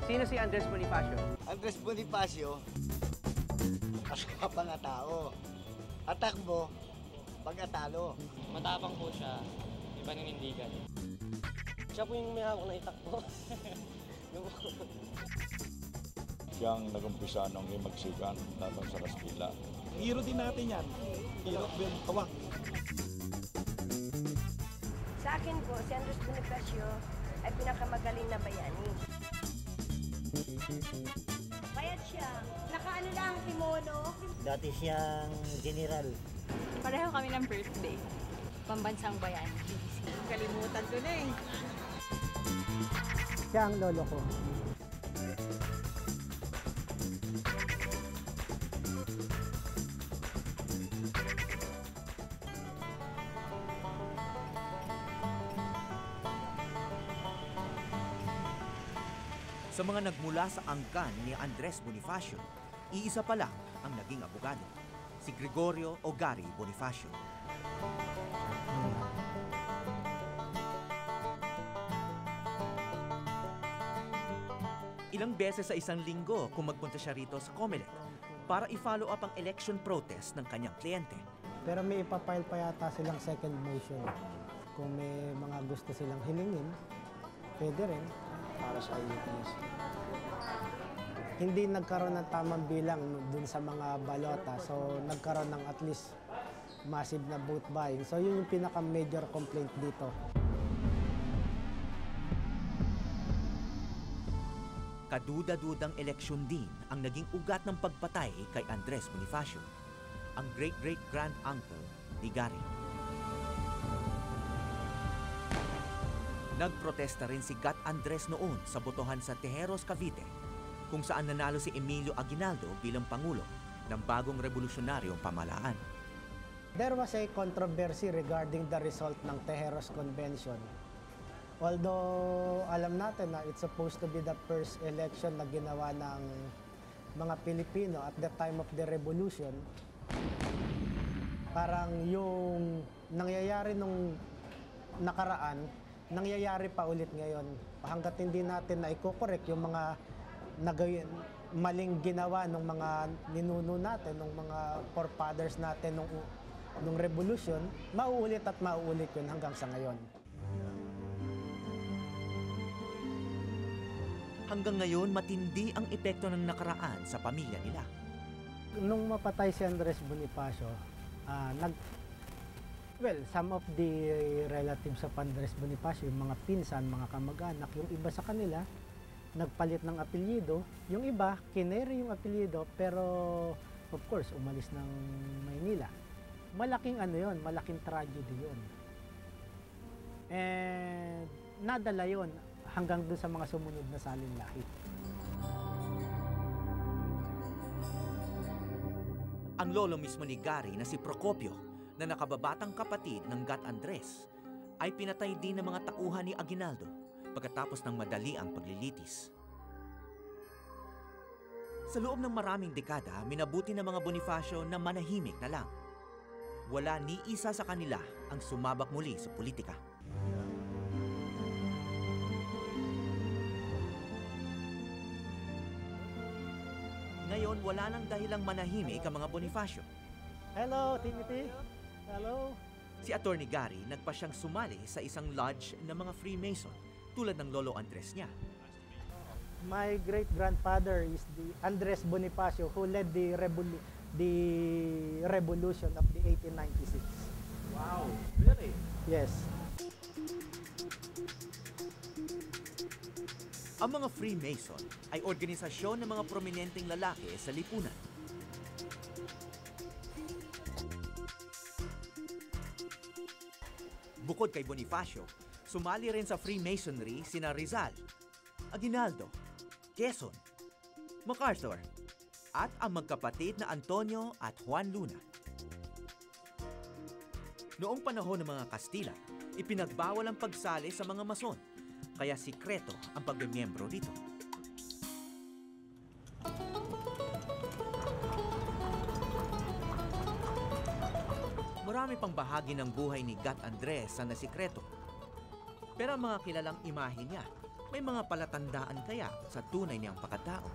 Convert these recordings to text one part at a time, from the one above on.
Sino si Andres Bonifacio? Andres Bonifacio, aswapang tao. Atakbo, pag-atalo. Matapang po siya, may paninindigan. Siya po yung may hawak na itakbo. Siyang nag-umpisa nung himagsikan laban sa Kastila. Hero din natin yan. Hero din tawag. Sa akin po, si Andres Bonifacio ay pinakamagaling na bayani. Bayad siya. Nakaano lang kimono. Dati siyang general. Pareho kami ng birthday. Pambansang bayani. Kalimutan ko na eh. Siya ang lolo ko. Sa mga nagmula sa angkan ni Andres Bonifacio, iisa pa lang ang naging abogado, si Gregorio o Gary Bonifacio. Ilang beses sa isang linggo kung magpunta siya rito sa Comelec para i-follow up ang election protest ng kanyang kliyente. Pero may ipapile pa yata silang second motion. Kung may mga gusto silang hilingin, pwede rin para sa IUPS. Hindi nagkaroon ng tamang bilang dun sa mga balota. So nagkaroon ng at least massive na vote buying. So yun yung pinaka-major complaint dito. Kaduda-dudang eleksyon din ang naging ugat ng pagpatay kay Andres Bonifacio, ang great-great-grand-uncle ni Gary. Nagprotesta rin si Gat Andres noon sa botohan sa Tejeros, Cavite, kung saan nanalo si Emilio Aguinaldo bilang Pangulo ng bagong revolusyonaryong pamahalaan. There was a controversy regarding the result ng Tejeros Convention. Although alam natin na it's supposed to be the first election na ginawa ng mga Pilipino at the time of the revolution, parang yung nangyayari nung nakaraan, nangyayari pa ulit ngayon. Hanggat hindi natin na i-correct yung mga maling ginawa ng mga ninuno natin, ng mga forefathers natin nung revolution, mauulit at mauulit yun hanggang sa ngayon. Hanggang ngayon, matindi ang epekto ng nakaraan sa pamilya nila. Nung mapatay si Andres Bonifacio, some of the relatives of Andres Bonifacio, yung mga pinsan, mga kamag-anak, yung iba sa kanila, nagpalit ng apelyido. Yung iba, kinere yung apelyido, pero of course, umalis ng Maynila. Malaking malaking tragedy yun. And nadala yun hanggang doon sa mga sumunod na salinlahi. Ang lolo mismo ni Gary na si Procopio, na nakababatang kapatid ng Gat Andres, ay pinatay din ng mga tauhan ni Aguinaldo pagkatapos ng madaliang paglilitis. Sa loob ng maraming dekada, minabuti ng mga Bonifacio na manahimik na lang. Wala ni isa sa kanila ang sumabak muli sa politika. Ngayon, wala nang dahilang manahimik ang mga Bonifacio. Hello, Timothy. Hello. Si Atty. Gary nagpa siyang sumali sa isang lodge ng mga Freemason tulad ng lolo Andres niya. My great-grandfather is the Andres Bonifacio who led the revolution of the 1896. Wow, really? Yes. Ang mga Freemason ay organisasyon ng mga prominenteng lalaki sa lipunan. Bukod kay Bonifacio, sumali rin sa Freemasonry sina Rizal, Aguinaldo, Quezon, MacArthur, at ang magkapatid na Antonio at Juan Luna. Noong panahon ng mga Kastila, ipinagbawal ang pagsali sa mga Mason, kaya sikreto ang pagmemyembro dito. Marami pang bahagi ng buhay ni Gat Andres ang nasikreto. Pero ang mga kilalang imahe niya May mga palatandaan kaya sa tunay niyang pagkatao?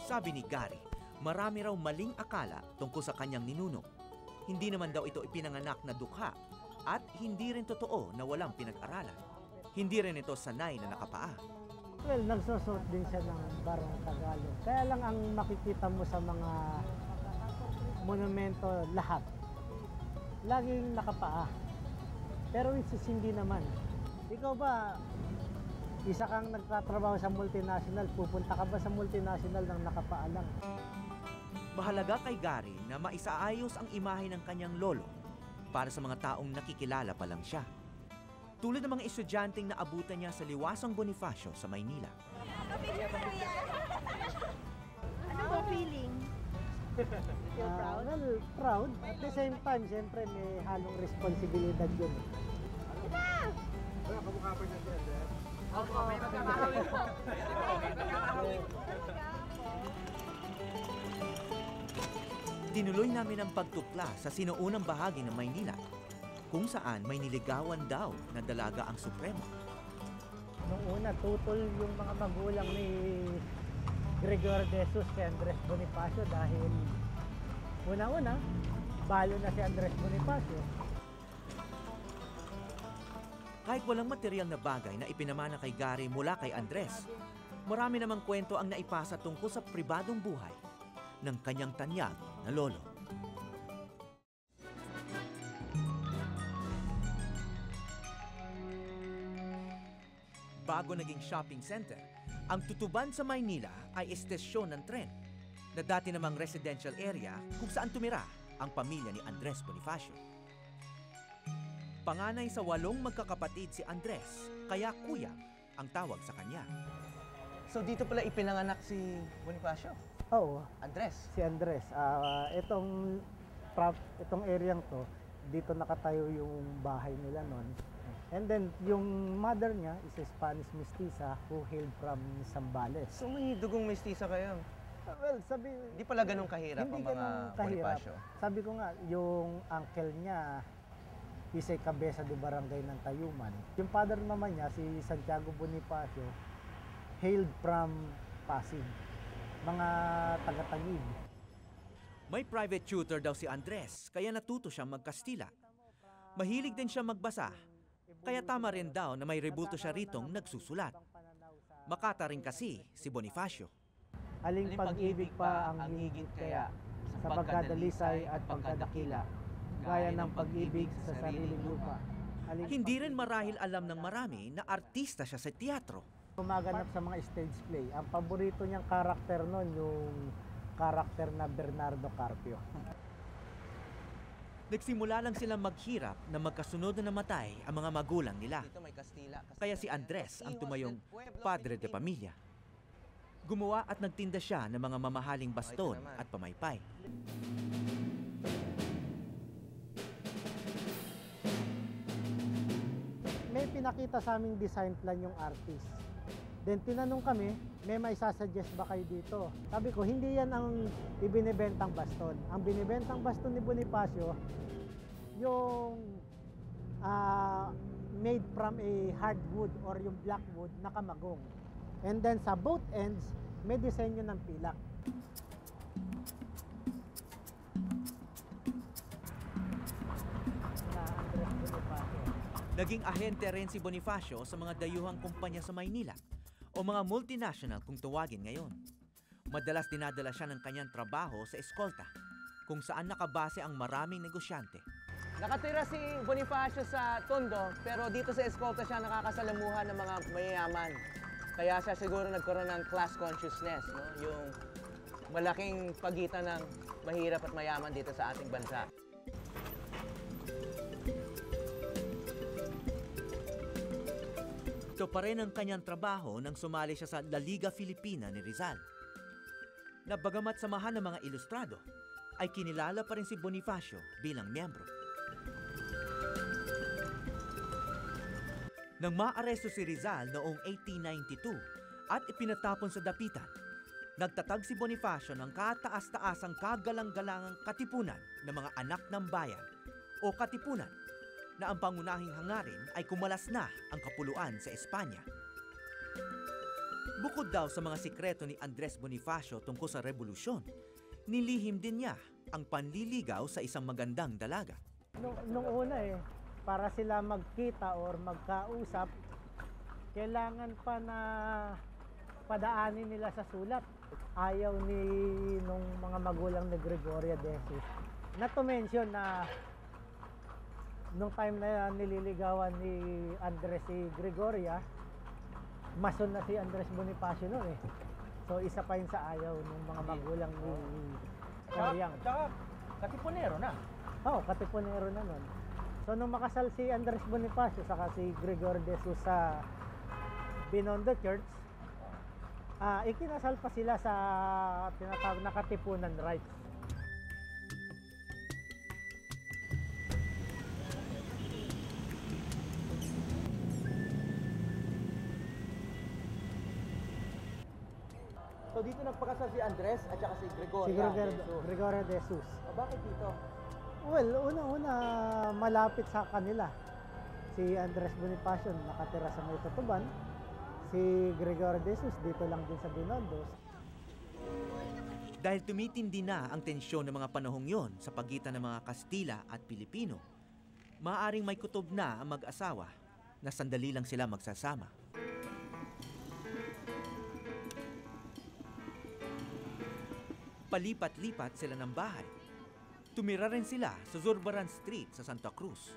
Sabi ni Gary, marami raw maling akala tungkol sa kanyang ninuno. Hindi naman daw ito ipinanganak na dukha at hindi rin totoo na walang pinag-aralan. Hindi rin ito sanay na nakapaa. Well, nagsusot din siya ng barong Tagalog. Kaya lang ang makikita mo sa mga monumento lahat, laging nakapaa. Pero which is hindi naman. Ikaw ba, isa kang nagtatrabaho sa multinational, pupunta ka ba sa multinational ng nakapaa lang? Mahalaga kay Gary na maisaayos ang imahe ng kanyang lolo para sa mga taong nakikilala pa lang siya. Tulad ng mga estudyanteng naabutan niya sa Liwasang Bonifacio sa Maynila. Ano mo feeling? Feel proud? Well, proud. At the same time, siyempre may halong responsibilidad yun. Tinuloy namin ang pagtukla sa sinuunang bahagi ng Maynila, kung saan may niligawan daw na dalaga ang Supremo. Nung una, tutol yung mga magulang ni Gregor de Jesus kay Andres Bonifacio dahil una-una, balo na si Andres Bonifacio. Kahit walang materyal na bagay na ipinamana kay Gary mula kay Andres, marami namang kwento ang naipasa tungkol sa pribadong buhay ng kanyang tanyag na lolo. Bago naging shopping center, ang Tutuban sa Maynila ay estasyon ng tren na dati namang residential area kung saan tumira ang pamilya ni Andres Bonifacio. Panganay sa 8 magkakapatid si Andres, kaya Kuyang ang tawag sa kanya. So dito pala ipinanganak si Bonifacio? Oo, Andres? si Andres. Itong areang to, dito nakatayo yung bahay nila noon. And then, yung mother niya is a Spanish mestiza who hailed from Zambales. So may dugong mestiza kayo? Well, Hindi pala ganun kahirap ang mga ganun kahirap. Bonifacio? Sabi ko nga, yung uncle niya is a kabesa de barangay ng Tayuman. Yung father naman niya, si Santiago Bonifacio, hailed from Pasig. Mga taga-Taguig. May private tutor daw si Andres, kaya natuto siyang magkastila. Mahilig din siya magbasa, kaya tama rin daw na may rebulto siya ritong nagsusulat. Makata rin kasi si Bonifacio. Aling pag-ibig pa ang higit kaya sa pagkadalisay at pagkadakila, gaya ng pag-ibig sa sariling lupa. Hindi rin marahil alam ng marami na artista siya sa teatro. Gumaganap sa mga stage play. Ang paborito niyang karakter noon, yung karakter na Bernardo Carpio. Nagsimula lang silang maghirap na magkasunod na namatay ang mga magulang nila. Dito may Kastila. Kaya si Andres ang tumayong padre de pamilya. Gumawa at nagtinda siya ng mga mamahaling baston at pamaypay. May pinakita sa aming design plan yung artist. Then tinanong kami, may maisasuggest ba kayo dito? Sabi ko, hindi yan ang ibinibentang baston. Ang binibentang baston ni Bonifacio, yung made from a hardwood or yung blackwood na kamagong. And then sa both ends, may disenyo ng pilak. Na Andres Bonifacio. Naging ahente rin si Bonifacio sa mga dayuhang kumpanya sa Maynila o mga multinational kung tawagin ngayon. Madalas dinadala siya ng kanyang trabaho sa eskolta, kung saan nakabase ang maraming negosyante. Nakatira si Bonifacio sa Tondo, pero dito sa eskolta siya nakakasalamuhan ng mga mayayaman. Kaya siya siguro nagkaroon ng class consciousness, no? Yung malaking pagitan ng mahirap at mayaman dito sa ating bansa. Ito pa rin ang kanyang trabaho nang sumali siya sa La Liga Filipina ni Rizal. Na bagamat samahan ng mga ilustrado, ay kinilala pa rin si Bonifacio bilang miyembro. Nang maaresto si Rizal noong 1892 at ipinatapon sa dapitan, nagtatag si Bonifacio ng kataas-taasang kagalang-galangang katipunan ng mga anak ng bayan o katipunan na ang pangunahing hangarin ay kumalas na ang kapuluan sa Espanya. Bukod daw sa mga sikreto ni Andres Bonifacio tungkol sa revolusyon, nilihim din niya ang panliligaw sa isang magandang dalaga. Nung una para sila magkita or magkausap, kailangan pa na padaanin nila sa sulat. Ayaw nung mga magulang ni Gregoria de Jesus na to mention na nung time na nililigawan ni Andres si Gregoria, mason na si Andres Bonifacio noon So isa pa yun sa ayaw ng mga magulang ni Oriang. Tsaka, katipunero na. Oo, katipunero na nun. So nung makasal si Andres Bonifacio saka si Gregorio de Jesus sa Binondo Church, ikinasal pa sila sa tinatawag na katipunan rites. So dito nagpakasal si Andres at saka si Gregoria. Si Gregorio de Jesus. Bakit dito? Well, una-una malapit sa kanila. Si Andres Bonifacio nakatira sa May Tutuban. Si Gregorio de Jesus dito lang din sa Binondo. Dahil tumitindi na ang tensyon ng mga panahong yon sa pagitan ng mga Kastila at Pilipino, maaaring may kutob na ang mag-asawa na sandali lang sila magsasama. Palipat-lipat sila ng bahay. Tumira rin sila sa Zurbaran Street sa Santa Cruz.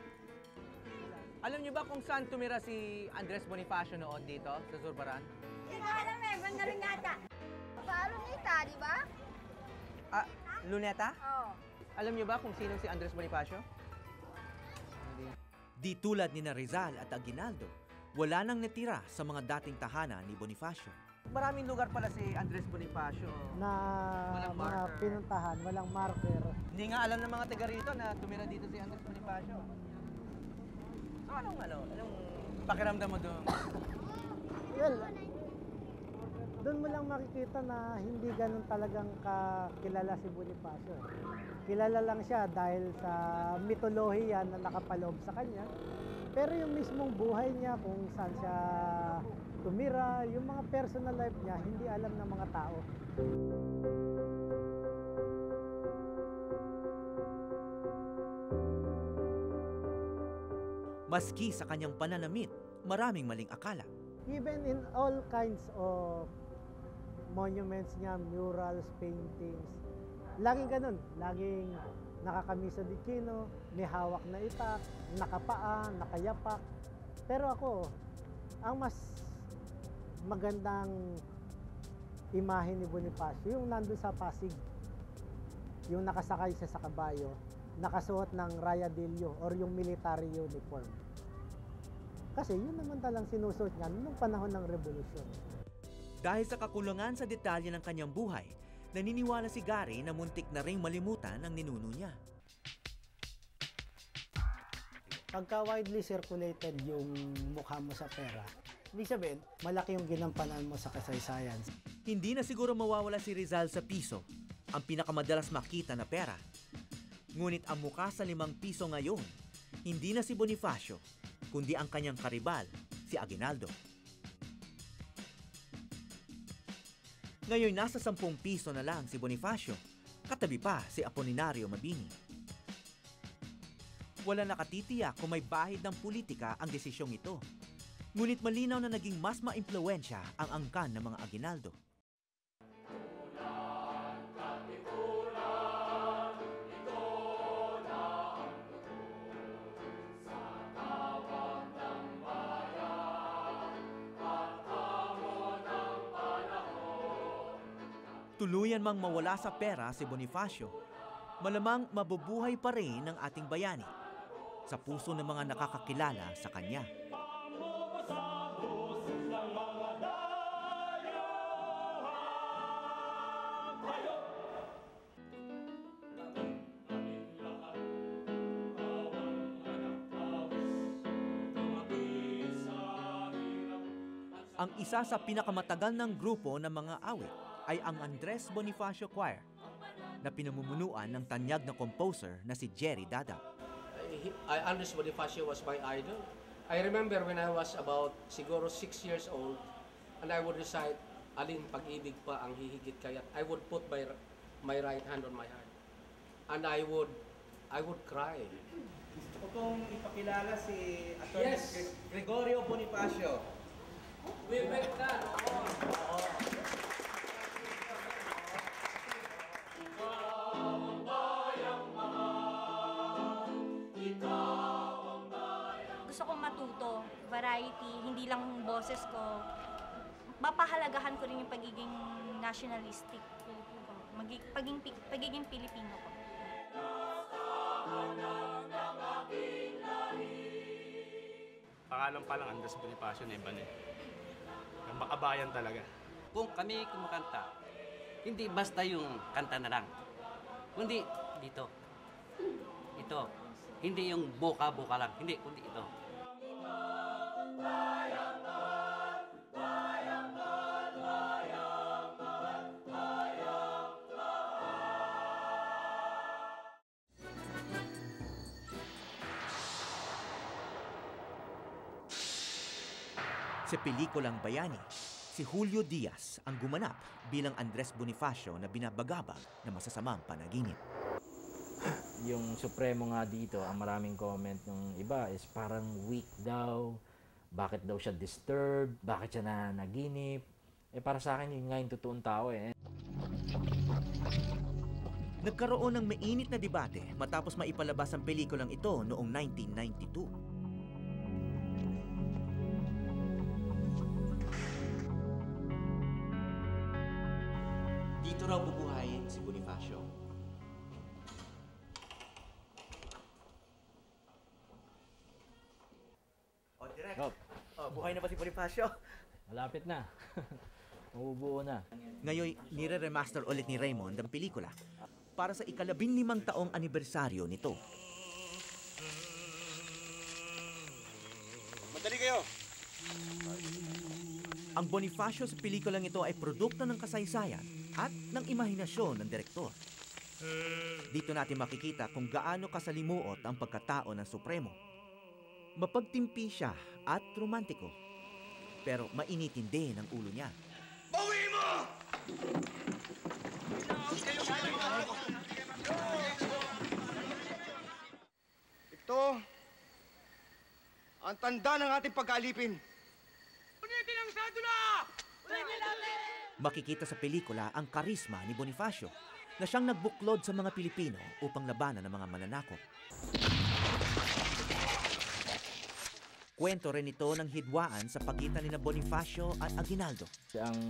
Alam niyo ba kung saan tumira si Andres Bonifacio noon dito sa Zurbaran? Hindi ko alam bandaling nata. Paano nita, di ba? Luneta? Oo. Alam niyo ba kung sino si Andres Bonifacio? Di tulad ni Rizal at Aguinaldo, wala nang natira sa mga dating tahanan ni Bonifacio. Maraming lugar pala si Andres Bonifacio. Na Walang mga marker. pinuntahan, walang marker. Hindi nga alam ng mga taga rito na tumira dito si Andres Bonifacio. So anong pakiramdam mo doon? Well, doon mo lang makikita na hindi ganun talagang kakilala si Bonifacio. Kilala lang siya dahil sa mitolohiya na nakapaloob sa kanya. Pero yung mismong buhay niya, kung saan siya tumira, yung mga personal life niya, hindi alam ng mga tao. Maski sa kanyang pananamit, maraming maling akala. Even in all kinds of monuments niya, murals, paintings, laging ganun. Laging nakakamisa di chino, may hawak na itak, nakapaa, nakayapak. Pero ako, ang mas magandang imahe ni Bonifacio, yung nandun sa Pasig, yung nakasakay siya sa kabayo, nakasuot ng rayadillo or yung military uniform. Kasi yun naman talang sinusuot niya noong panahon ng revolusyon. Dahil sa kakulangan sa detalye ng kanyang buhay, naniniwala si Gary na muntik na ring malimutan ang ninuno niya. Pagka widely circulated yung mukha mo sa pera, ibig sabihin, malaki yung ginampanan mo sa kasaysayan. Hindi na siguro mawawala si Rizal sa piso, ang pinakamadalas makita na pera. Ngunit ang mukha sa 5 piso ngayon, hindi na si Bonifacio, kundi ang kanyang karibal, si Aguinaldo. Ngayon nasa 10 piso na lang si Bonifacio, katabi pa si Apolinario Mabini. Wala nakatitiyak kung may bahid ng politika ang desisyong ito. Ngunit malinaw na naging mas maimpluwensya ang angkan ng mga Aguinaldo. Tuluyan mang mawala sa pera si Bonifacio, malamang mabubuhay pa rin ang ating bayani sa puso ng mga nakakakilala sa kanya. Ang isa sa pinakamatagal ng grupo ng mga awit ay ang Andres Bonifacio Choir na pinamumunuan ng tanyag na composer na si Jerry Dada. Andres Bonifacio was my idol. I remember when I was about siguro 6 years old, and I would recite, "Alin pag-ibig pa ang hihigit kaya't," I would put my right hand on my heart, and I would cry. Gusto ko pong ipakilala si Atty. Yes. Gregorio Bonifacio. We met na. Gusto kong matuto, variety, hindi lang boses ko. Mapahalagahan ko rin yung pagiging nationalistic ko, pagiging Pilipino ko. Pangalan pa lang Andres Bonifacio na iba na eh. Ang makabayan talaga. Kung kami kumakanta, hindi basta yung kanta na lang. Kundi dito. Ito. Hindi yung boka-boka lang. Hindi, kundi ito. Sa pelikulang Bayani, si Julio Diaz ang gumanap bilang Andres Bonifacio na binabagabag na masasamang panaginip. Yung Supremo nga dito, ang maraming comment ng iba is parang weak daw, bakit daw siya disturbed, bakit siya nanaginip. Para sa akin, yun nga yung totoong tao eh. Nagkaroon ng mainit na debate matapos maipalabas ang pelikulang ito noong 1992. Dito raw bubuhayin si Bonifacio. Direct. Buhay na ba si Bonifacio? Malapit na. Mabubuo na. Ngayon, nire-remaster ulit ni Raymond ang pelikula para sa ika-15 taong anibersaryo nito. Madali kayo! Ang Bonifacio sa pelikulang ito ay produkto ng kasaysayan at ng imahinasyon ng direktor. Dito natin makikita kung gaano kasalimuot ang pagkatao ng Supremo. Mapagtimpi siya at romantiko, pero mainitin din ang ulo niya. Bawi mo! Ito, ang tanda ng ating pagkaalipin. Makikita sa pelikula ang karisma ni Bonifacio na siyang nagbuklod sa mga Pilipino upang labanan ng mga mananakop. Kwento rin ito ng hidwaan sa pagitan ni Bonifacio at Aguinaldo. Ang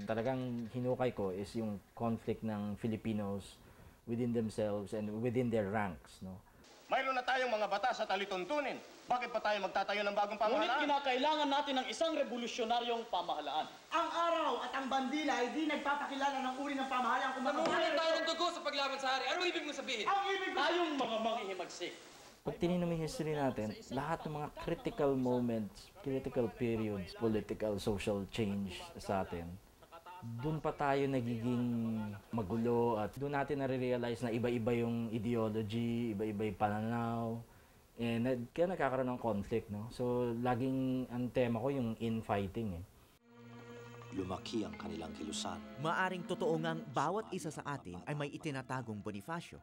talagang hinukay ko is yung conflict ng Filipinos within themselves and within their ranks, no? Mayroon na tayong mga batas at alituntunin. Bakit pa tayo magtatayo ng bagong pamahalaan? Ngunit kinakailangan natin ng isang revolusyonaryong pamahalaan. Ang araw at ang bandila ay di nagpapakilala ng uri ng pamahalaan kung Namumulat tayo ng dugo sa paglaban sa hari. Ano ibig mong sabihin? Ang ibig tayong mga manghihimagsik. Pag tinignan mo yung history natin, lahat ng mga critical moments, critical periods, political, social change sa atin, doon pa tayo nagiging magulo at doon natin nare-realize na iba-iba yung ideology, iba-iba yung pananaw, and kaya nagkakaroon ng conflict, no? So, laging ang tema ko yung infighting, eh. Lumaki ang kanilang kilusan. Maaring totoo ngang bawat isa sa atin ay may itinatagong Bonifacio.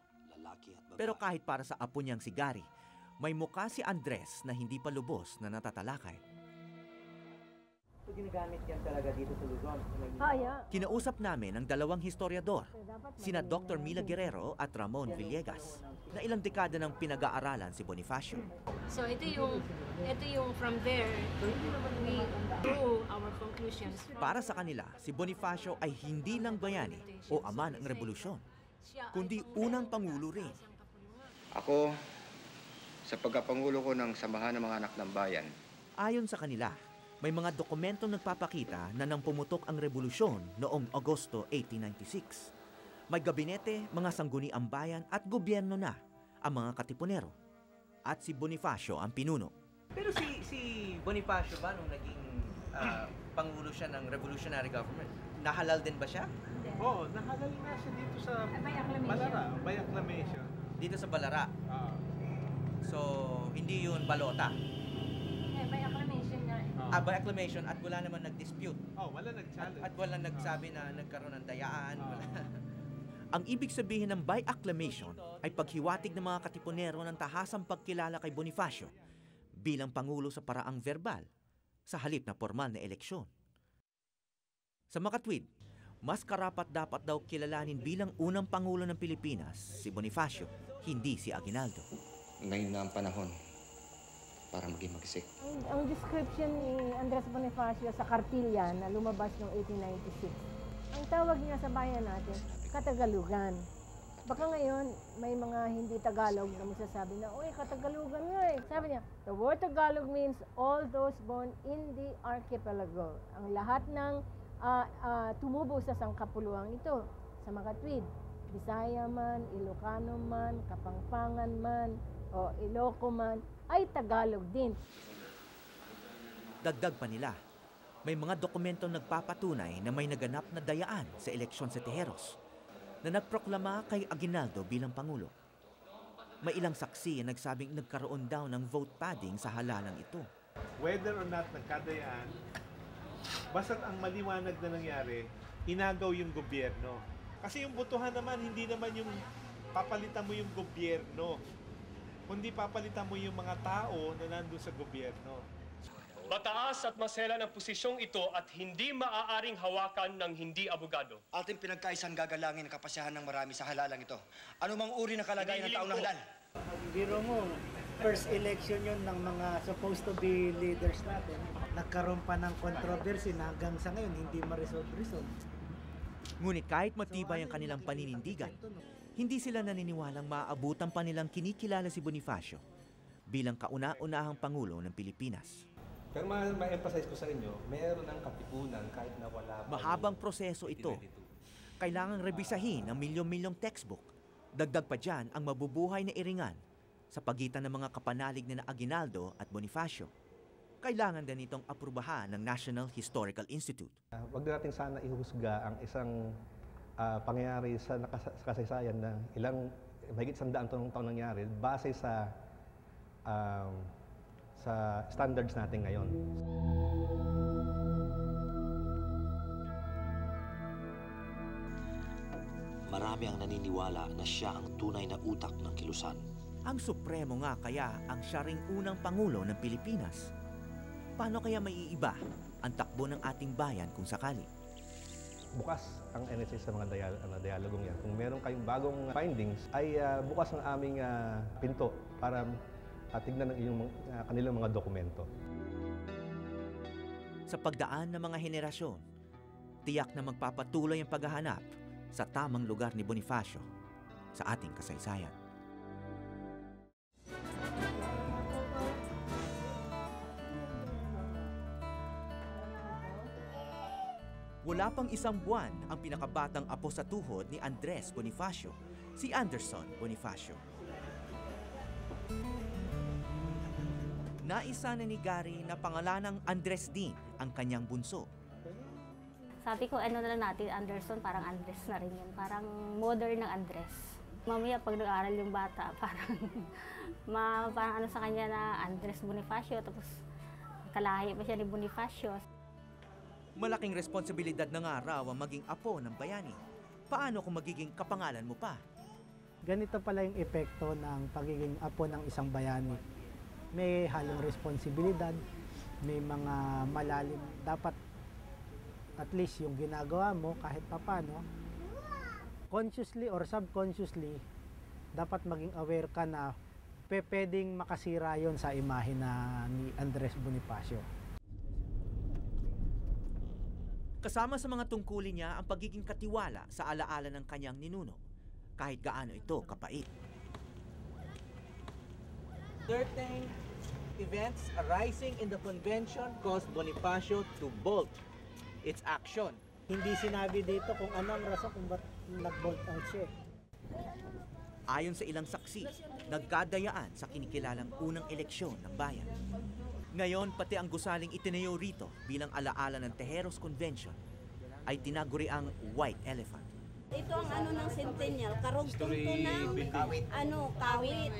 Pero kahit para sa apo niyang si Gary, may mukha si Andres na hindi pa lubos na natatalakay. So, ginagamit yan talaga dito sa Luzon. Kinausap namin ang dalawang historiador, sina Dr. Mila Guerrero at Ramon Villegas, na ilang dekada nang pinag-aaralan si Bonifacio. So ito yung from there, we drew our conclusions. Para sa kanila, si Bonifacio ay hindi lang bayani o ama ng revolusyon, kundi unang pangulo rin. Ako, sa pagkapangulo ko ng Samahan ng mga Anak ng Bayan. Ayon sa kanila, may mga dokumentong nagpapakita na nang pumutok ang revolusyon noong Agosto 1896. May gabinete, mga sangguniang bayan at gobyerno na ang mga katipunero. At si Bonifacio ang pinuno. Pero si Bonifacio ba nung naging pangulo siya ng revolutionary government, nahalal din ba siya? Oo, nahalal na siya dito sa Balara, Bayak Lamesa. Dito sa Balara? So, hindi yun balota. By acclamation nga. By acclamation at wala naman nag-dispute. Wala nag-challenge. At wala nagsabi na nagkaroon ng dayaan. Wala. Ang ibig sabihin ng by acclamation ay paghiwatig ng mga katipunero ng tahasang pagkilala kay Bonifacio bilang pangulo sa paraang verbal sa halip na formal na eleksyon. Sa makatwid, mas karapat-dapat daw kilalanin bilang unang pangulo ng Pilipinas si Bonifacio, hindi si Aguinaldo. Ngayon na ang panahon para maging magisik. Ang description ni Andres Bonifacio sa Kartilya na lumabas noong 1896, ang tawag niya sa bayan natin, Katagalugan. Baka ngayon, may mga hindi Tagalog na magsasabi na, uy, Katagalugan nga eh. Sabi niya, the word Tagalog means all those born in the archipelago. Ang lahat ng tumubo sa sangkapuluang ito, sa makatwid. Bisaya man, Ilocano man, Kapampangan man, o Iloco man, ay Tagalog din. Dagdag pa nila, may mga dokumentong nagpapatunay na may naganap na dayaan sa eleksyon sa Tejeros na nagproklama kay Aguinaldo bilang Pangulo. May ilang saksi na nagsabing nagkaroon daw ng vote padding sa halalang ito. Whether or not nagkadayaan, basta't ang maliwanag na nangyari, inagaw yung gobyerno. Kasi yung botohan naman, hindi naman yung papalitan mo yung gobyerno, kundi papalitan mo yung mga tao na nandun sa gobyerno. Mataas at maselan ang posisyong ito at hindi maaaring hawakan ng hindi abogado. Ating pinagkaisang gagalangin ang kapasyahan ng marami sa halalang ito. Ano mang uri ng kalagayan ng taong na halal? Biro mo, first election yun ng mga supposed to be leaders natin. Nagkaroon pa ng controversy na hanggang sa ngayon hindi ma-resolve. Ngunit kahit matibay ang kanilang paninindigan, hindi sila naniniwalang maaabutan pa nilang kinikilala si Bonifacio bilang kauna-unahang Pangulo ng Pilipinas. Pero ma-emphasize ko sa inyo, mayroon ng katipunan kahit na wala pa. Mahabang proseso ito. Kailangang rebisahin ang milyon-milyong textbook. Dagdag pa dyan ang mabubuhay na iringan sa pagitan ng mga kapanalig na Aguinaldo at Bonifacio. Kailangan din itong aprubahan ng National Historical Institute. Huwag na natin sana ihusga ang isang pangyayari sa kasaysayan na mahigit 100 taong nangyari base sa standards natin ngayon. Marami ang naniniwala na siya ang tunay na utak ng kilusan. Ang Supremo nga kaya ang siya ring unang Pangulo ng Pilipinas. Paano kaya maiiba ang takbo ng ating bayan kung sakali? Bukas ang NHA sa mga dialogong yan. Kung meron kayong bagong findings, ay bukas ang aming pinto para tignan ng kanilang mga dokumento. Sa pagdaan ng mga henerasyon, tiyak na magpapatuloy ang paghahanap sa tamang lugar ni Bonifacio sa ating kasaysayan. Wala pang isang buwan ang pinakabatang apo sa tuhod ni Andres Bonifacio, si Anderson Bonifacio. Naisa na ni Gary na pangalanang Andres din ang kanyang bunso. Sabi ko, ano na lang natin, Anderson, parang Andres na rin yun. Parang modern ng Andres. Mamaya pag nag-aaral yung bata, parang ano sa kanya na Andres Bonifacio, tapos kalahi pa siya ni Bonifacio. Malaking responsibilidad na nga raw ang maging apo ng bayani. Paano kung magiging kapangalan mo pa? Ganito pala yung epekto ng pagiging apo ng isang bayani. May halong responsibilidad, may mga malalim. Dapat at least yung ginagawa mo kahit papano, consciously or subconsciously, dapat maging aware ka na pwedeng makasira yon sa imahe na ni Andres Bonifacio. Kasama sa mga tungkulin niya ang pagiging katiwala sa alaala ng kanyang ninuno, kahit gaano ito kapait. Certain events arising in the convention caused Bonifacio to bolt its action. Hindi sinabi dito kung ano ang rason kung ba't nag-bolt out siya. Ayon sa ilang saksi, nagkadayaan sa kinikilalang unang eleksyon ng bayan. Ngayon, pati ang gusaling itinayo rito bilang alaala ng Tejeros Convention ay tinaguri ang White Elephant. Ito ang ano ng Centennial, karugtong to ng kawit.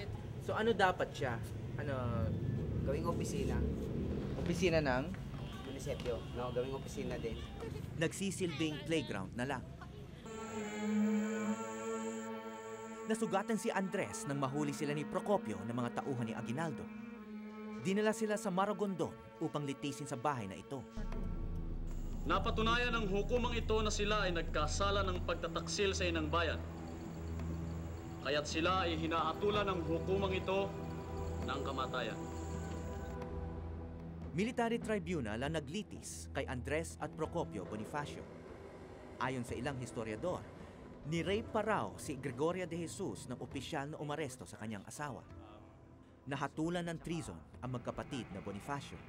So ano dapat siya? Ano, Gawing opisina. opisina ng? Munisipyo. No, gawing opisina din. Nagsisilbing playground na lang. Nasugatan si Andres nang mahuli sila ni Procopio ng mga tauhan ni Aguinaldo. Dinala sila sa Maragondon upang litisin sa bahay na ito. Napatunayan ng hukumang ito na sila ay nagkasala ng pagtataksil sa inang bayan. Kaya't sila ay hinahatulan ng hukumang ito ng kamatayan. Military Tribunal ang naglitis kay Andres at Procopio Bonifacio. Ayon sa ilang historiador, ni-rape pa raw si Gregoria de Jesus ng opisyal na umaresto sa kanyang asawa. Nahatulan ng treason ang magkapatid na Bonifacio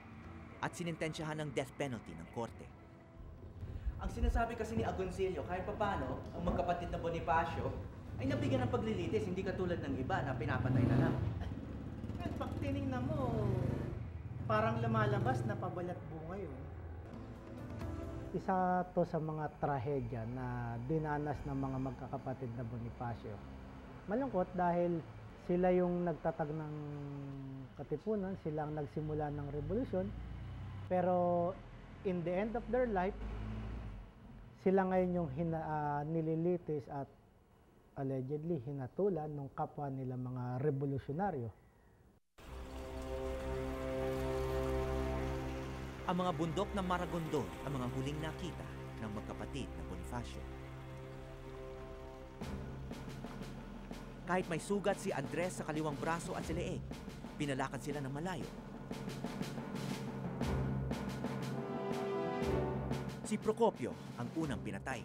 at sinintensyahan ng death penalty ng korte. Ang sinasabi kasi ni Agoncillo, kahit papano, ang magkapatid na Bonifacio ay nabigyan ng paglilitis, hindi katulad ng iba na pinapatay na lang. At pag tinignan mo, parang lumalabas na pabalat bunga yun. Isa to sa mga trahedya na dinanas ng mga magkakapatid na Bonifacio. Malungkot dahil sila yung nagtatag ng katipunan, sila ang nagsimula ng revolusyon, pero in the end of their life, sila ngayon yung nililitis at allegedly hinatulan ng kapwa nila mga revolusyonaryo. Ang mga bundok ng Maragondon ang mga huling nakita ng magkapatid na Bonifacio. Kahit may sugat si Andres sa kaliwang braso at sa leeg, pinalakad sila ng malayo. Si Procopio ang unang pinatay.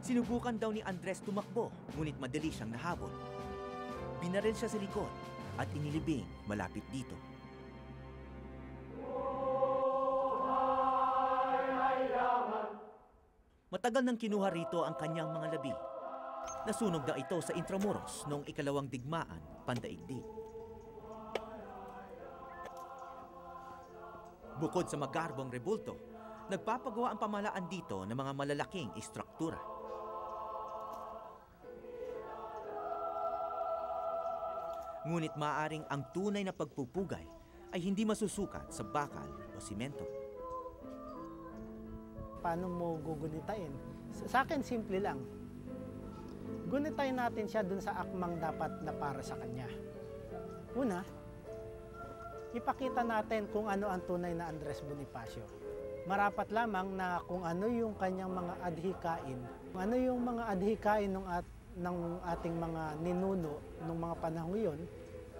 Sinubukan daw ni Andres tumakbo, ngunit madali siyang nahabol. Binaril siya sa likod at inilibing malapit dito. Matagal nang kinuha rito ang kanyang mga labi. Nasunog na ito sa Intramuros noong ikalawang digmaan pandaigdig. Bukod sa magarbong rebulto, nagpapagawa ang pamahalaan dito ng mga malalaking istruktura. Ngunit maaring ang tunay na pagpupugay ay hindi masusukat sa bakal o simento. Paano mo gugunitain? Sa akin, simple lang. Gunitain natin siya dun sa akmang dapat na para sa kanya. Una, ipakita natin kung ano ang tunay na Andres Bonifacio. Marapat lamang na kung ano yung kanyang mga adhikain, kung ano yung mga adhikain ng ating mga ninuno nung mga panahon yun,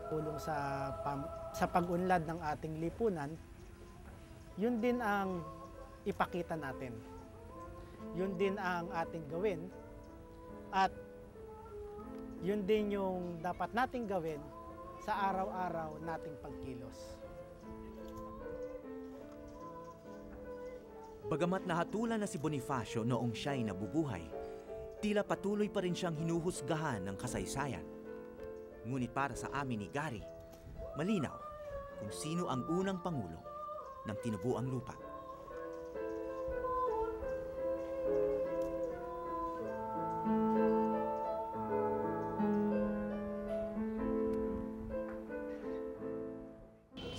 tulong sa pag-unlad ng ating lipunan, yun din ang ipakita natin. Yun din ang ating gawin at yun din yung dapat nating gawin sa araw-araw nating pagkilos. Bagamat nahatulan na si Bonifacio noong siya'y nabubuhay, tila patuloy pa rin siyang hinuhusgahan ng kasaysayan. Ngunit para sa amin ni Gary, malinaw kung sino ang unang pangulo ng tinubuang lupa.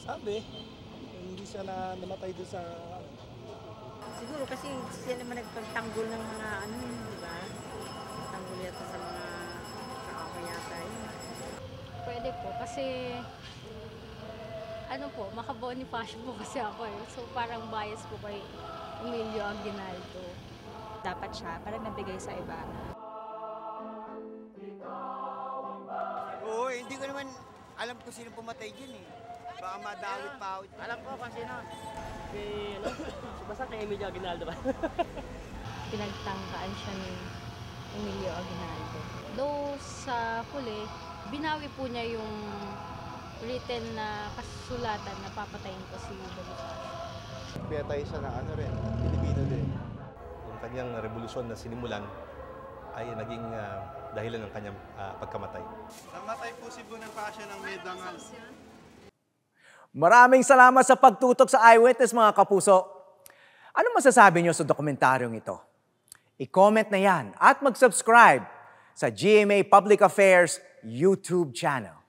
Sabi, hindi siya namatay doon sa... Siguro kasi siya naman nagpagtanggol ng mga ano, di ba? Tanggol yata sa mga kaaway yata yun. Pwede po kasi ano po, maka-Bonifacio po kasi ako eh. So parang bias po kay Emilio Aguinaldo. Dapat siya parang nabigay sa iba. Oo, hindi ko naman alam kung sino pumatay dyan eh. Baka madawit pa ako. Alam ko kasi na. Basta kay Emilio Aguinaldo ba? Pinagtangkaan siya ni Emilio Aguinaldo. Though sa huli, binawi po niya yung written na kasulatan na papatayin ko si Bonifacio. Pinatay siya na ano rin, Pilipino din. Yung kanyang revolusyon na sinimulan ay naging dahilan ng kanyang pagkamatay. Namatay po si Bonifacio ng may dangal. Maraming salamat sa pagtutok sa Eyewitness, mga kapuso. Ano masasabi niyo sa dokumentaryong ito? I-comment na yan at mag-subscribe sa GMA Public Affairs YouTube channel.